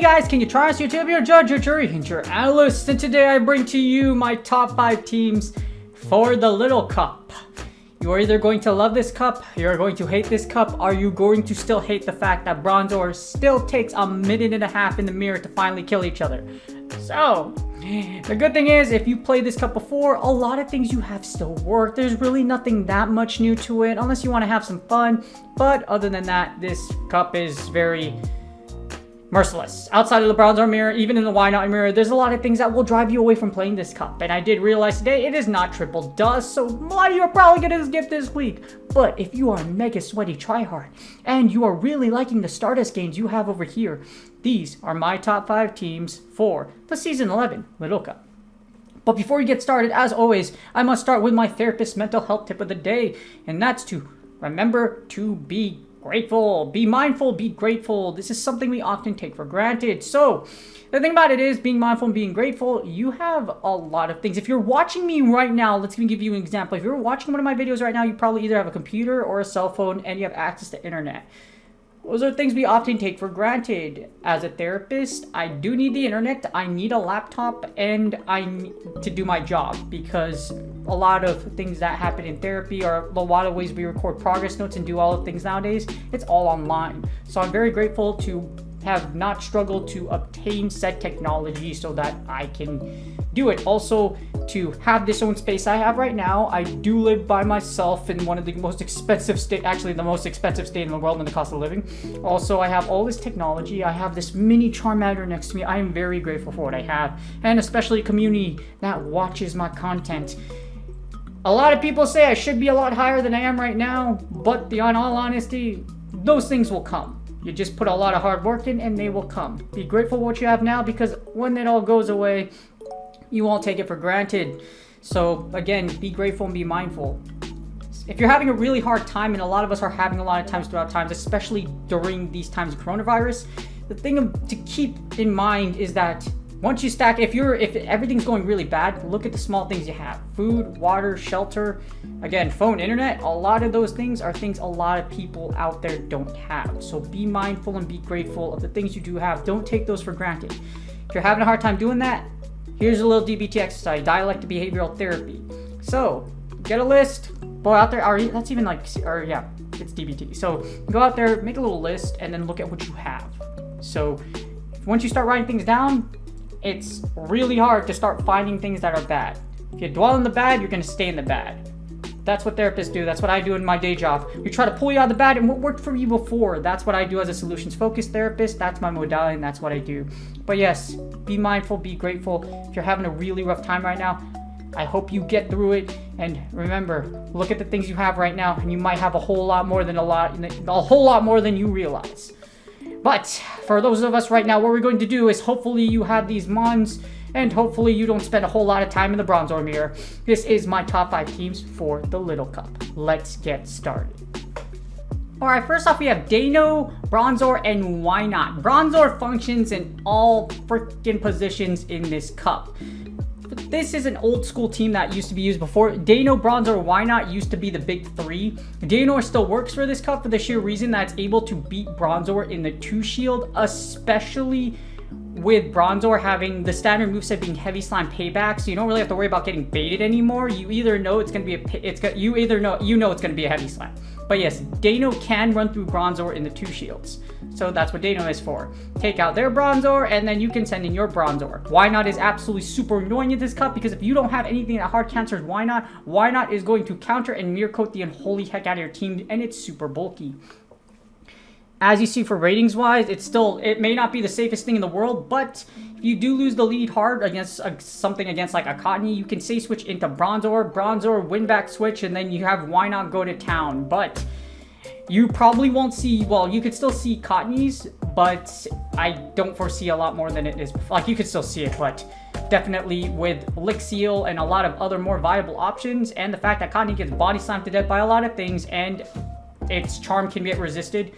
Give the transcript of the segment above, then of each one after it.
guys, King of Triumphs, YouTube, your judge, your jury, and your analyst, and today I bring to you my top 5 teams for the Little Cup. You are either going to love this cup, you are going to hate this cup, are you going to still hate the fact that Bronzor still takes a minute and a half in the mirror to finally kill each other? So, the good thing is, if you played this cup before, a lot of things you have still work. There's really nothing that much new to it, unless you want to have some fun. But other than that, this cup is very merciless. Outside of the Bronzor mirror, even in the Wynaut mirror, there's a lot of things that will drive you away from playing this cup. And I did realize today it is not triple dust, so a lot of you are probably going to skip this week. But if you are mega sweaty tryhard and you are really liking the Stardust games you have over here, these are my top 5 teams for the Season 11 Little Cup. But before we get started, as always, I must start with my therapist mental health tip of the day, and that's to remember to be grateful. Be mindful, be grateful. This is something we often take for granted. So the thing about it is, being mindful and being grateful, you have a lot of things. If you're watching me right now, let's give you an example. If you're watching one of my videos right now, you probably either have a computer or a cell phone and you have access to internet. Those are things we often take for granted. As a therapist, I do need the internet, I need a laptop, and I need to do my job, because a lot of things that happen in therapy, or a lot of ways we record progress notes and do all of things nowadays, it's all online. So I'm very grateful to have not struggled to obtain said technology so that I can do it. Also, to have this own space I have right now. I do live by myself in one of the most expensive state, actually the most expensive state in the world in the cost of living. Also, I have all this technology. I have this mini Charmander next to me. I am very grateful for what I have, and especially a community that watches my content. A lot of people say I should be a lot higher than I am right now, but in all honesty, those things will come. You just put a lot of hard work in and they will come. Be grateful for what you have now, because when it all goes away, you won't take it for granted. So again, be grateful and be mindful. If you're having a really hard time, and a lot of us are having a lot of times throughout times, especially during these times of coronavirus, the thing to keep in mind is that once you stack, if everything's going really bad, look at the small things you have. Food, water, shelter, again, phone, internet, a lot of those things are things a lot of people out there don't have. So be mindful and be grateful of the things you do have. Don't take those for granted. If you're having a hard time doing that, here's a little DBT exercise, dialectic behavioral therapy. So get a list, go out there, it's DBT. So go out there, make a little list, and then look at what you have. So once you start writing things down, it's really hard to start finding things that are bad. If you dwell in the bad, you're going to stay in the bad. That's what therapists do. That's what I do in my day job. We try to pull you out of the bad, and what worked for you before, that's what I do as a solutions-focused therapist. That's my modality, and that's what I do. But yes, be mindful, be grateful. If you're having a really rough time right now, I hope you get through it. And remember, look at the things you have right now, and you might have a whole lot more than you realize. But for those of us right now, what we're going to do is, hopefully you have these mons, and hopefully you don't spend a whole lot of time in the Bronzor mirror. This is my top 5 teams for the Little Cup. Let's get started. Alright, first off we have Deino, Bronzor, and Wynaut. Bronzor functions in all freaking positions in this cup. But this is an old school team that used to be used before. Deino, Bronzor, Wynaut used to be the big 3. Deino still works for this cup for the sheer reason that it's able to beat Bronzor in the 2 shield, especially with Bronzor having the standard moveset being Heavy Slime Payback, so you don't really have to worry about getting baited anymore. You either know it's gonna be it's gonna be a Heavy Slime. But yes, Deino can run through Bronzor in the 2 shields. So that's what Deino is for. Take out their Bronzor, and then you can send in your Bronzor. Wynaut is absolutely super annoying in this cup, because if you don't have anything that hard counters Wynaut is going to counter and mirror coat the unholy heck out of your team, and it's super bulky. As you see, for ratings wise, it may not be the safest thing in the world, but if you do lose the lead hard against something against like a Cottony, you can say switch into Bronzor, win back switch, and then you have Wynaut go to town. But you probably won't see, well, you could still see Cottonies, but I don't foresee a lot more than it is. Like, you could still see it, but definitely with Seel and a lot of other more viable options, and the fact that Cottony gets body slammed to death by a lot of things, and its charm can get resisted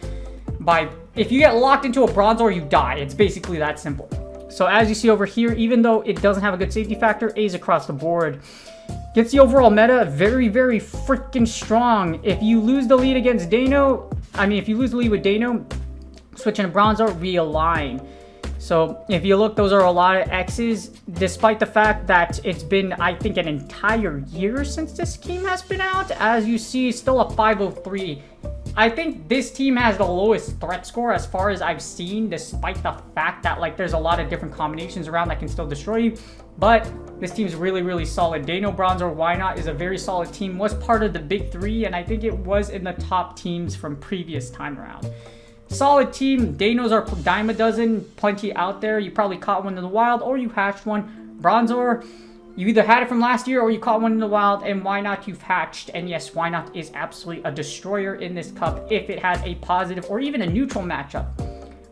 if you get locked into a Bronzor, you die. It's basically that simple. So as you see over here, even though it doesn't have a good safety factor, A's across the board. Gets the overall meta very, very freaking strong. If you lose the lead against Deino, if you lose the lead with Deino, switch into Bronzor, realign. So if you look, those are a lot of X's, despite the fact that it's been, I think, an entire year since this team has been out. As you see, still a 503. I think this team has the lowest threat score as far as I've seen, despite the fact that, like, there's a lot of different combinations around that can still destroy you. But this team's really, really solid. Deino, Bronzor, Wynaut is a very solid team. Was part of the big three, and I think it was in the top teams from previous time around. Solid team. Deinos are dime a dozen, plenty out there. You probably caught one in the wild or you hatched one. Bronzor, you either had it from last year or you caught one in the wild, and Wynaut you've hatched. And yes, Wynaut is absolutely a destroyer in this cup if it has a positive or even a neutral matchup.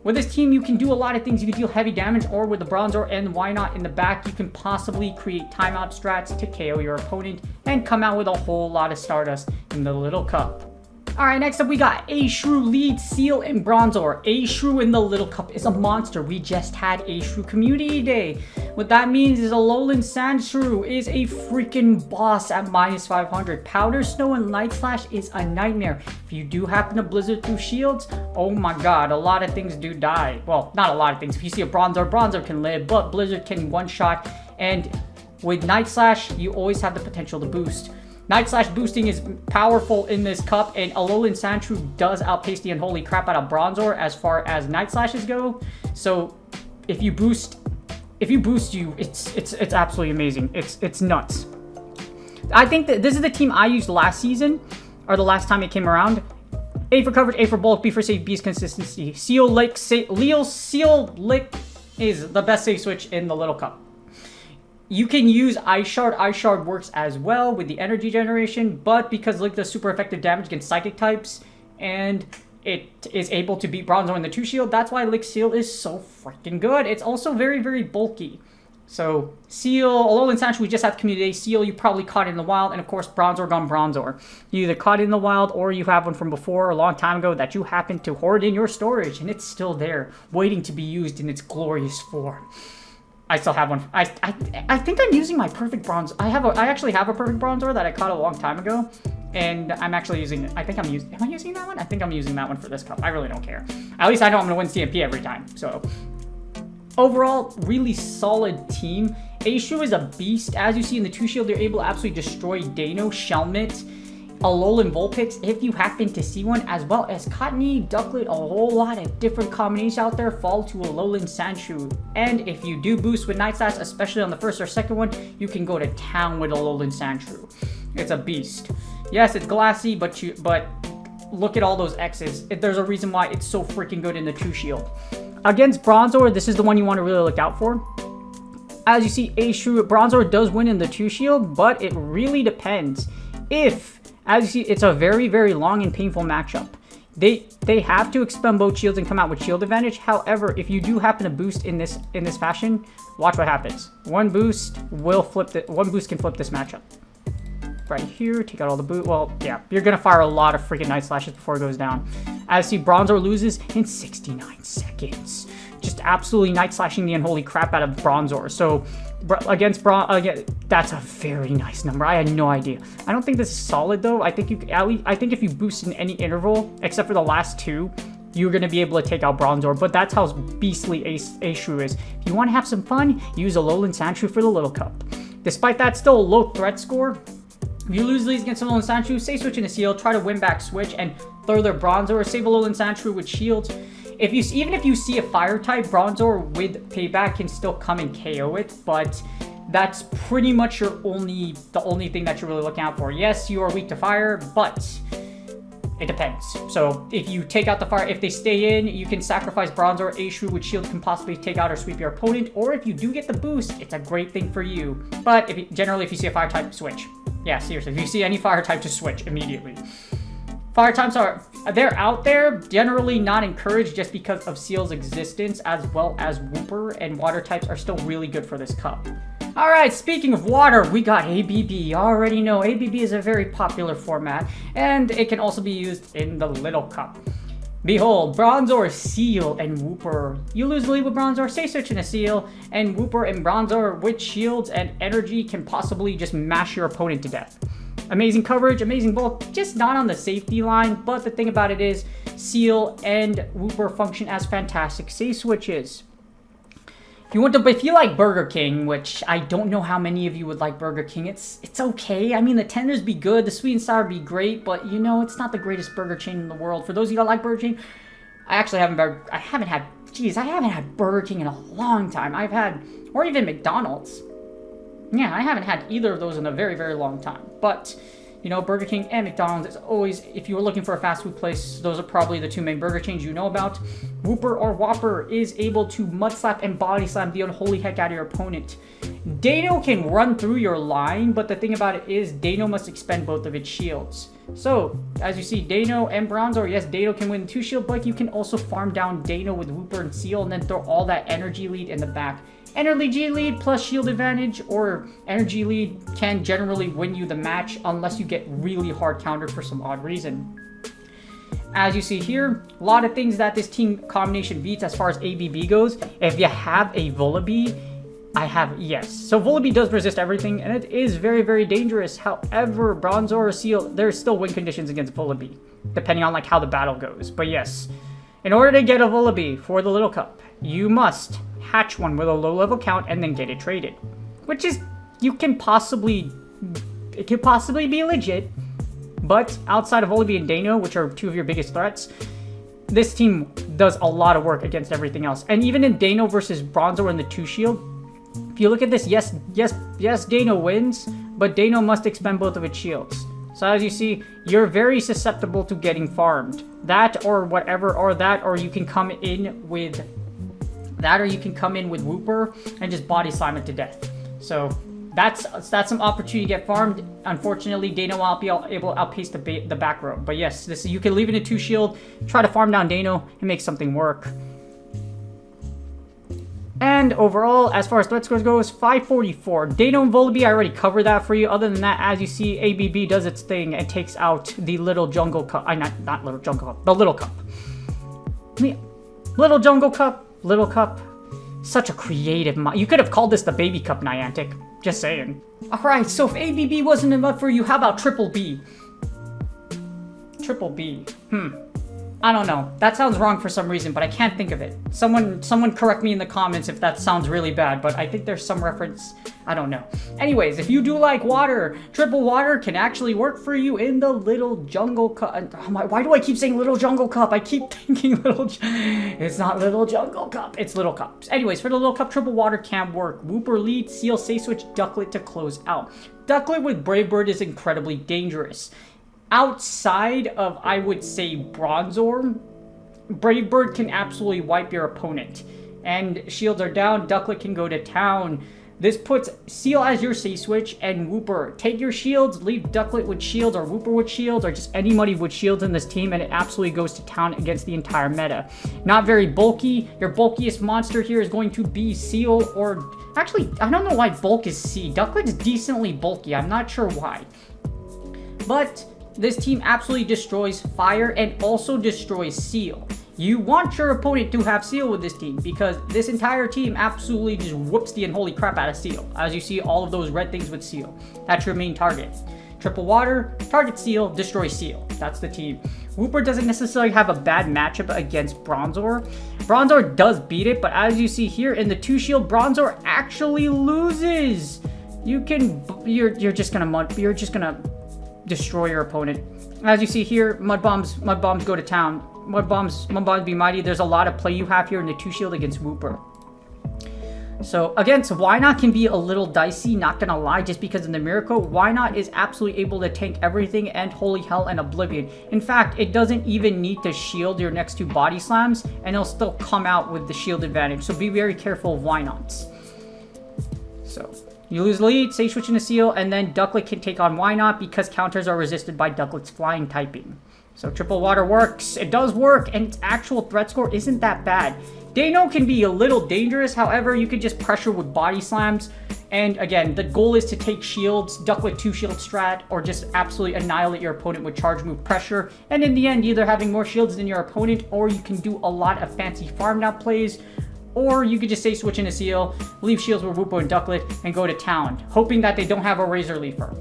With this team, you can do a lot of things. You can deal heavy damage, or with the Bronzor and Wynaut in the back, you can possibly create timeout strats to KO your opponent and come out with a whole lot of Stardust in the little cup. Alright, next up we got Sandshrew leads Seel and Bronzor. Sandshrew in the little cup is a monster. We just had Sandshrew Community Day. What that means is Alolan Sandshrew is a freaking boss at -500. Powder Snow and Light Slash is a nightmare. If you do happen to blizzard through shields, oh my god, a lot of things do die. Well, not a lot of things. If you see a Bronzor, Bronzor can live, but blizzard can one-shot. And with Night Slash, you always have the potential to boost. Night Slash boosting is powerful in this cup, and Alolan Sandshrew does outpace the unholy crap out of Bronzor as far as Night Slashes go. So if you boost you, it's absolutely amazing. It's nuts. I think that this is the team I used last season, or the last time it came around. A for coverage, A for bulk, B for safe, B's consistency. Seel Lick is the best safe switch in the little cup. You can use Ice Shard. Ice Shard works as well with the energy generation, but because Lick does super effective damage against psychic types, and it is able to beat Bronzor in the 2 shield, that's why Lick Seel is so freaking good. It's also very, very bulky. So, Seel, Alolan Sandshrew, we just had Community Day. Seel, you probably caught it in the wild, and of course, Bronzor gone Bronzor. You either caught it in the wild, or you have one from before, a long time ago, that you happen to hoard in your storage, and it's still there, waiting to be used in its glorious form. I still have one. I think I'm using my perfect bronze. I actually have a perfect Bronzor that I caught a long time ago, and I'm actually using it. Am I using that one? I think I'm using that one for this cup. I really don't care. At least I know I'm gonna win CMP every time. So overall, really solid team. Sandshrew is a beast. As you see in the 2 shield, they're able to absolutely destroy Deino, Shelmet, Alolan Vulpix, if you happen to see one, as well as Cottony, Ducklett, a whole lot of different combinations out there fall to Alolan Sandshrew. And if you do boost with Night Slash, especially on the first or second one, you can go to town with Alolan Sandshrew. It's a beast. Yes, it's glassy, but look at all those X's. There's a reason why it's so freaking good in the 2 shield. Against Bronzor, this is the one you want to really look out for. As you see, Sandshrew, Bronzor does win in the 2 shield, but it really depends. As you see, it's a very, very long and painful matchup. They have to expend both shields and come out with shield advantage. However, if you do happen to boost in this fashion, watch what happens. One boost can flip this matchup. Right here, take out all the boot. Well, yeah, you're gonna fire a lot of freaking Night Slashes before it goes down. As you see, Bronzor loses in 69 seconds. Just absolutely Night Slashing the unholy crap out of Bronzor. So against that's a very nice number. I had no idea. I don't think this is solid though. I think if you boost in any interval except for the last 2, you're going to be able to take out Bronzor. But that's how beastly Sandshrew is. If you want to have some fun, use Alolan Sandshrew for the little cup. Despite that, still a low threat score. If you lose leads against Alolan Sandshrew, say switch into Seel, try to win back switch and throw their Bronzor, or save Alolan Sandshrew with shields. Even if you see a fire type, Bronzor with payback can still come and KO it, but that's pretty much the only thing that you're really looking out for. Yes, you are weak to fire, but it depends. So if you take out the fire, if they stay in, you can sacrifice Bronzor. Sandshrew with shield can possibly take out or sweep your opponent, or if you do get the boost, it's a great thing for you. But generally, if you see a fire type, switch. Yeah, seriously, if you see any fire type, just switch immediately. Fire types they're out there, generally not encouraged just because of Seel's existence, as well as Wooper, and water types are still really good for this cup. Alright, speaking of water, we got ABB. You already know ABB is a very popular format, and it can also be used in the little cup. Behold, Bronzor, Seel, and Wooper. You lose the lead with Bronzor, say switch in a Seel, and Wooper and Bronzor with shields and energy can possibly just mash your opponent to death. Amazing coverage, amazing bulk, just not on the safety line, but the thing about it is Seel and Wooper function as fantastic safe switches. If you like Burger King, which I don't know how many of you would like Burger King, it's okay. I mean, the tenders be good, the sweet and sour be great, but you know, it's not the greatest burger chain in the world. For those of you that like Burger King, I haven't had Burger King in a long time. Or even McDonald's. Yeah, I haven't had either of those in a very, very long time. But, you know, Burger King and McDonald's is always, if you were looking for a fast food place, those are probably the two main burger chains you know about. Wooper or Whopper is able to mud slap and body slam the unholy heck out of your opponent. Deino can run through your line, but the thing about it is Deino must expend both of its shields. So, as you see, Deino and Bronzor, yes, Deino can win 2 shield, but you can also farm down Deino with Wooper and Seel and then throw all that energy lead in the back. Energy lead plus shield advantage or energy lead can generally win you the match unless you get really hard countered for some odd reason. As you see here, a lot of things that this team combination beats as far as ABB goes. If you have a Vullaby, yes. So Vullaby does resist everything, and it is very, very dangerous. However, Bronzor or Seel, there's still win conditions against Vullaby, depending on like how the battle goes. But yes, in order to get a Vullaby for the Little Cup, you must hatch one with a low level count and then get it traded. Which is, it could possibly be legit. But outside of Vullaby and Deino, which are 2 of your biggest threats, this team does a lot of work against everything else. And even in Deino versus Bronzor in the 2 shield, if you look at this, yes, Deino wins, but Deino must expend both of its shields. So as you see, you're very susceptible to getting farmed. That or whatever, or you can come in with Wooper and just body slam it to death. So that's some opportunity to get farmed. Unfortunately, Deino won't be able to outpace the back row. But yes, you can leave it in 2 shield, try to farm down Deino, and make something work. And overall, as far as threat scores goes, 544. Deino and Vullaby, I already covered that for you. Other than that, as you see, ABB does its thing and takes out the little jungle cup. Not little jungle cup, the little cup. Little jungle cup, little cup. Such a creative mod. You could have called this the baby cup, Niantic. Just saying. Alright, so if ABB wasn't enough for you, how about Triple B? Triple B. I don't know. That sounds wrong for some reason, but I can't think of it. Someone correct me in the comments if that sounds really bad, but I think there's some reference. I don't know. Anyways, if you do like water, Triple Water can actually work for you in the Little Jungle Cup. Why do I keep saying Little Jungle Cup? I keep thinking It's not Little Jungle Cup. It's Little Cups. Anyways, for the Little Cup, Triple Water can work. Wooper lead, Seel, Safe Switch, Ducklett to close out. Ducklett with Brave Bird is incredibly dangerous. Outside of, I would say, Bronzor, Brave Bird can absolutely wipe your opponent. And shields are down, Ducklett can go to town. This puts Seel as your safe switch, and Wooper. Take your shields, leave Ducklett with shields, or Wooper with shields, or just anybody with shields in this team, and it absolutely goes to town against the entire meta. Not very bulky. Your bulkiest monster here is going to be Seel, or... Actually, I don't know why bulk is C. Ducklett is decently bulky. I'm not sure why. But... this team absolutely destroys fire and also destroys Seel. You want your opponent to have Seel with this team because this entire team absolutely just whoops the unholy crap out of Seel. As you see, all of those red things with Seel. That's your main target. Triple Water, target Seel, destroy Seel. That's the team. Wooper doesn't necessarily have a bad matchup against Bronzor. Bronzor does beat it, but as you see here in the 2 shield, Bronzor actually loses. You're just gonna destroy your opponent. As you see here, mud bombs go to town. Mud bombs be mighty. There's a lot of play you have here in the 2 shield against Wooper. So against Wynaut can be a little dicey, not gonna lie, just because of the miracle. Wynaut is absolutely able to tank everything and holy hell and oblivion. In fact, it doesn't even need to shield your next 2 body slams, and it'll still come out with the shield advantage. So be very careful of Wynauts. So you lose the lead, Safe Switch into Seel, and then Ducklett can take on Wynaut because counters are resisted by Ducklett's flying typing. So Triple Water works. It does work, and its actual threat score isn't that bad. Deino can be a little dangerous, however, you can just pressure with body slams. And again, the goal is to take shields, Ducklett 2 shield strat, or just absolutely annihilate your opponent with charge move pressure. And in the end, either having more shields than your opponent, or you can do a lot of fancy farm down plays, or you could just say switch into Seel, leave shields with Wooper and Ducklett, and go to town, hoping that they don't have a Razor Leafer.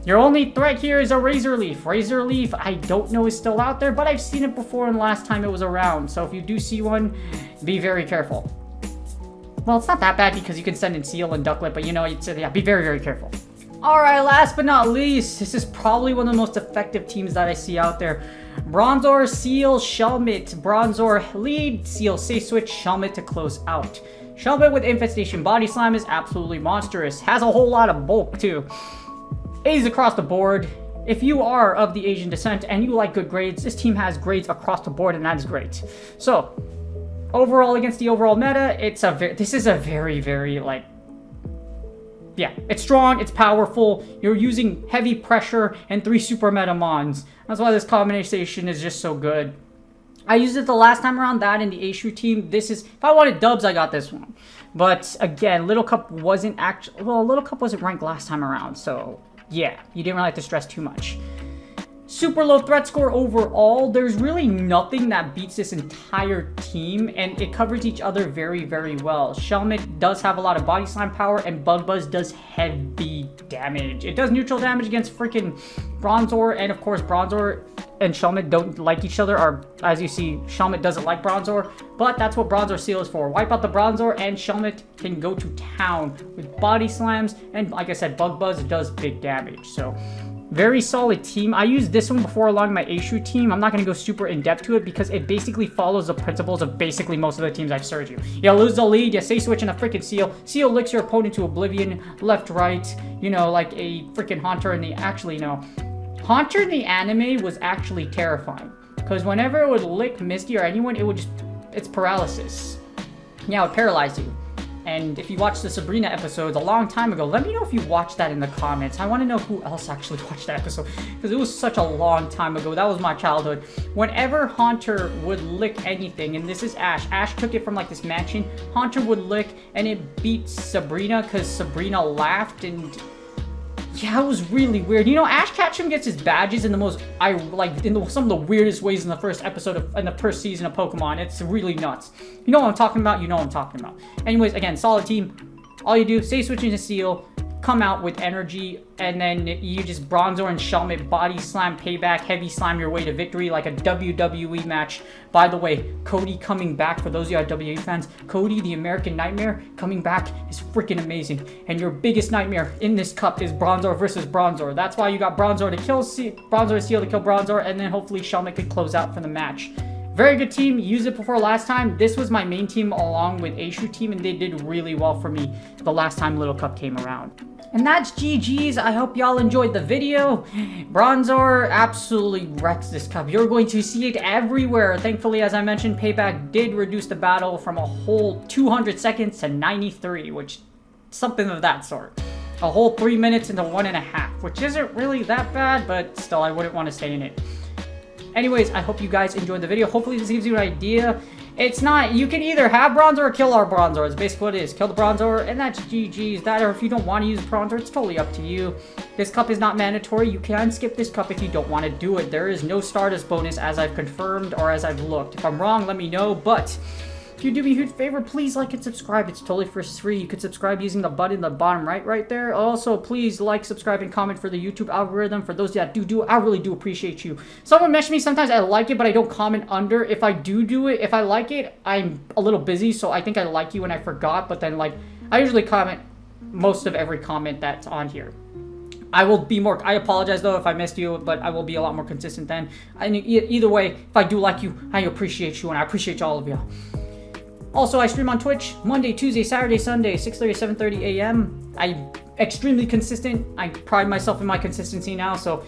Your only threat here is a Razor Leaf. Razor Leaf, I don't know is still out there, but I've seen it before and last time it was around. So if you do see one, be very careful. Well, it's not that bad because you can send in Seel and Ducklett, but you know, yeah, be very, very careful. Alright, last but not least, this is probably one of the most effective teams that I see out there. Bronzor, Seel, Shelmet. Bronzor lead, Seel safe switch, Shelmet to close out. Shelmet with Infestation Body Slam is absolutely monstrous. Has a whole lot of bulk too. A's across the board. If you are of the Asian descent and you like good grades, this team has grades across the board, and that is great. So, overall against the overall meta, this is a very, very, like, yeah, it's strong, it's powerful, you're using heavy pressure and 3 super meta mons. That's why this combination is just so good. I used it the last time around, that in the Sandshrew team. If I wanted dubs, I got this one. But again, Little Cup wasn't Little Cup wasn't ranked last time around, so yeah, you didn't really have to stress too much. Super low threat score overall. There's really nothing that beats this entire team, and it covers each other very, very well. Shelmet does have a lot of body slam power, and Bug Buzz does heavy damage. It does neutral damage against freaking Bronzor, and of course Bronzor and Shelmet don't like each other, or as you see, Shelmet doesn't like Bronzor, but that's what Bronzor Seel is for. Wipe out the Bronzor, and Shelmet can go to town with body slams, and like I said, Bug Buzz does big damage, so very solid team. I used this one before along my Sandshrew team. I'm not going to go super in-depth to it because it basically follows the principles of basically most of the teams I've served you. You lose the lead, you say switch in a freaking Seel. Seel licks your opponent to oblivion, left, right, you know, like a freaking Haunter in the... Actually, no. Haunter in the anime was actually terrifying because whenever it would lick Misty or anyone, it would just... It's paralysis. Yeah, it would paralyze you. And if you watched the Sabrina episodes a long time ago, let me know if you watched that in the comments. I want to know who else actually watched that episode, because it was such a long time ago. That was my childhood. Whenever Haunter would lick anything, and this is Ash. Ash took it from like this mansion. Haunter would lick, and it beat Sabrina because Sabrina laughed, and yeah, it was really weird. You know, Ash Ketchum gets his badges in the most, some of the weirdest ways in the first episode in the first season of Pokemon. It's really nuts. You know what I'm talking about? You know what I'm talking about. Anyways, again, solid team. All you do, say switching to Seel, come out with energy, and then you just Bronzor and Shelmet body slam, payback, heavy slam your way to victory like a WWE match. By the way, Cody coming back, for those of you WWE fans, Cody the American Nightmare coming back is freaking amazing. And your biggest nightmare in this cup is Bronzor versus Bronzor. That's why you got Bronzor to kill Bronzor, Seel to kill Bronzor, and then hopefully Shelmet could close out for the match. Very good team. Used it before last time. This was my main team along with Sandshrew team, and they did really well for me the last time Little Cup came around. And that's GG's. I hope y'all enjoyed the video. Bronzor absolutely wrecks this cup. You're going to see it everywhere. Thankfully, as I mentioned, Payback did reduce the battle from a whole 200 seconds to 93, which something of that sort. A whole 3 minutes into 1.5, which isn't really that bad, but still, I wouldn't want to stay in it. Anyways, I hope you guys enjoyed the video. Hopefully this gives you an idea. It's not, you can either have Bronzor or kill our Bronzor. It's basically what it is. Kill the Bronzor, and that's GG's. That, or if you don't want to use Bronzor, it's totally up to you. This cup is not mandatory. You can skip this cup if you don't want to do it. There is no Stardust bonus as I've confirmed or as I've looked. If I'm wrong, let me know, but if you do me a huge favor, please like and subscribe. It's totally for free. You could subscribe using the button in the bottom right there. Also, please like, subscribe, and comment for the YouTube algorithm. For those that do it, I really do appreciate you. Someone messaged me sometimes, I like it, but I don't comment under. If I do it, if I like it, I'm a little busy, so I think I like you and I forgot, but then, like, I usually comment most of every comment that's on here. I will be more, I apologize though if I missed you, but I will be a lot more consistent then. Either way, if I do like you, I appreciate you, and I appreciate all of y'all. Also, I stream on Twitch Monday, Tuesday, Saturday, Sunday, 6:30, 7:30 a.m. I'm extremely consistent. I pride myself in my consistency now, so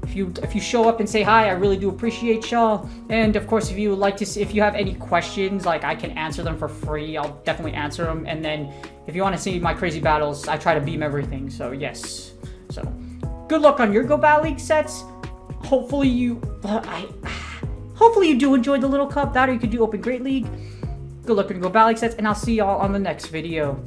if you show up and say hi, I really do appreciate y'all. And of course, if you like to see, if you have any questions, like, I can answer them for free. I'll definitely answer them. And then if you want to see my crazy battles, I try to beam everything. So yes. So good luck on your Go Battle League sets. Hopefully you do enjoy the Little Cup. That, or you could do Open Great League. Good luck in Go Battle League sets, and I'll see y'all on the next video.